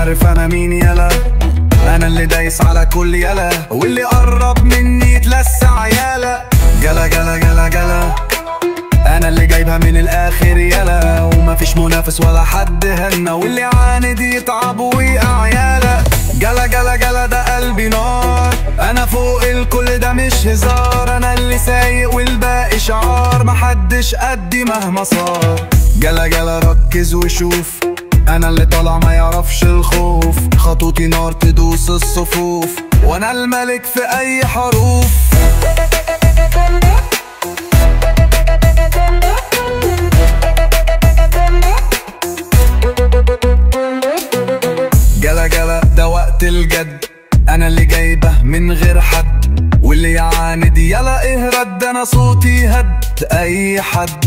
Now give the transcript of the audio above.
عارف انا مين يلا، انا اللي دايس على كل يلا، واللي قرب مني يتلسع يلا. جلا جلا جلا جلا، انا اللي جايبها من الاخر يلا، ومفيش منافس ولا حد هنا، واللي عاند يتعب ويقع يلا. جلا جلا جلا ده قلبي نار، انا فوق الكل ده مش هزار، انا اللي سايق والباقي شعار، محدش قدي مهما صار. جلا جلا ركز وشوف، انا اللي طالع ما يعرفش الخوف، خطوتي نار تدوس الصفوف، وانا الملك في اي حروف. جلا جلا ده وقت الجد، انا اللي جايبه من غير حد، واللي يعاند يلا اهرد، انا صوتي هد اي حد.